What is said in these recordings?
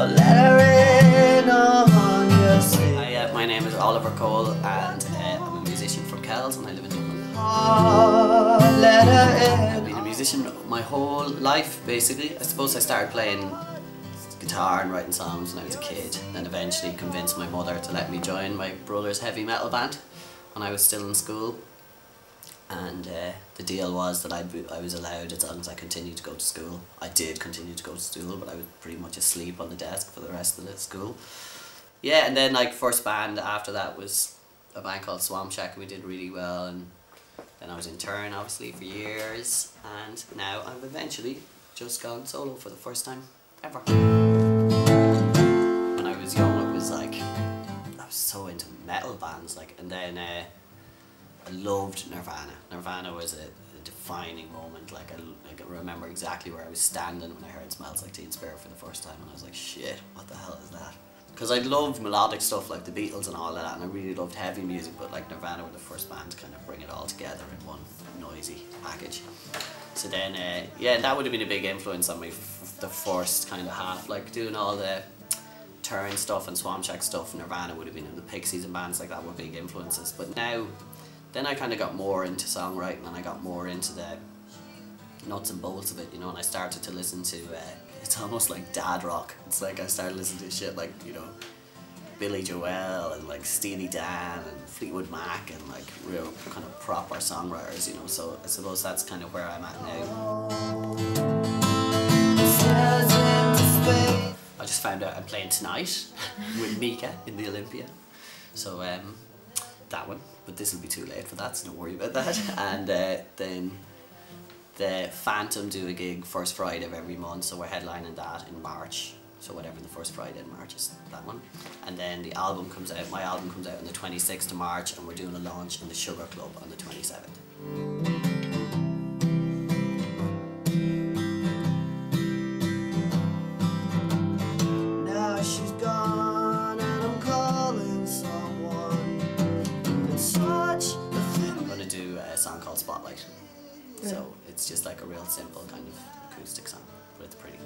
a letter in on your sleeve. Hi, my name is Oliver Cole, and I'm a musician from Kells, and I live in Dublin. I've been a musician my whole life, basically. I suppose I started playing guitar and writing songs when I was a kid, and eventually convinced my mother to let me join my brother's heavy metal band when I was still in school. And the deal was that I was allowed as long as I continued to go to school. I did continue to go to school, but I was pretty much asleep on the desk for the rest of the school. Yeah, and then like first band after that was a band called Swamp Shack, and we did really well. And then I was in turn obviously for years, and now I've eventually just gone solo for the first time ever. When I was young, it was like I was so into metal bands, like, and then I loved Nirvana. Nirvana was a defining moment. Like I remember exactly where I was standing when I heard "Smells Like Teen Spirit" for the first time, and I was like, "Shit, what the hell is that?" Because I loved melodic stuff like the Beatles and all of that, and I really loved heavy music. But like Nirvana were the first band to kind of bring it all together in one noisy package. So then, yeah, that would have been a big influence on me. The first kind of half, like doing all the Turn stuff and Swamp Shack stuff. Nirvana would have been in the Pixies and bands like that were big influences. But now. Then I kind of got more into songwriting, and I got more into the nuts and bolts of it, you know, and I started to listen to, it's almost like dad rock. It's like I started listening to shit like, you know, Billy Joel and like Steely Dan and Fleetwood Mac and like real kind of proper songwriters, you know, so I suppose that's kind of where I'm at now. I just found out I'm playing tonight with Mika in the Olympia, so that one, but this will be too late for that, so don't worry about that. And then the Phantom do a gig first Friday of every month, so we're headlining that in March, so whatever the first Friday in March is, that one. And then the album comes out, my album comes out on the 26th of March, and we're doing a launch in the Sugar Club on the 27th. Now she's gone and I'm calling someone. I'm going to do a song called Spotlight. So it's just like a real simple kind of acoustic song, but it's pretty.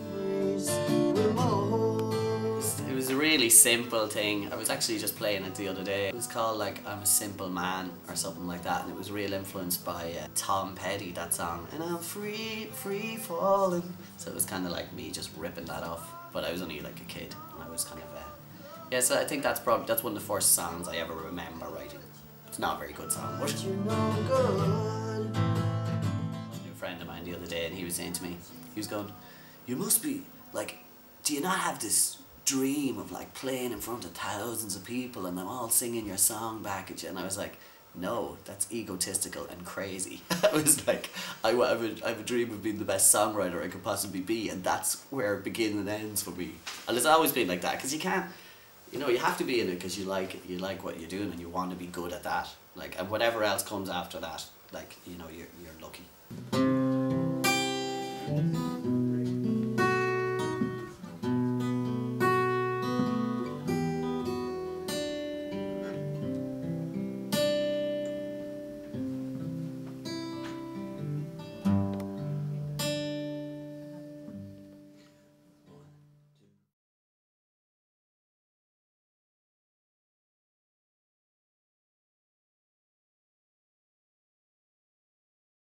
It was a really simple thing. I was actually just playing it the other day. It was called like "I'm a Simple Man" or something like that, and it was real influenced by Tom Petty, that song. And I'm free falling. So it was kind of like me just ripping that off, but I was only like a kid, and I was kind of yeah. So I think that's one of the first songs I ever remember writing. It's not a very good song, but I knew a friend of mine the other day, and he was saying to me, he was going, "You must be like, do you not have this dream of like playing in front of thousands of people and them all singing your song back at you?" And I was like, "No, that's egotistical and crazy." I was like, I have a dream of being the best songwriter I could possibly be, and that's where it begins and ends for me. And it's always been like that, because you can't, you know, you have to be in it because you like what you're doing and you want to be good at that. Like, and whatever else comes after that, like, you know, you're lucky.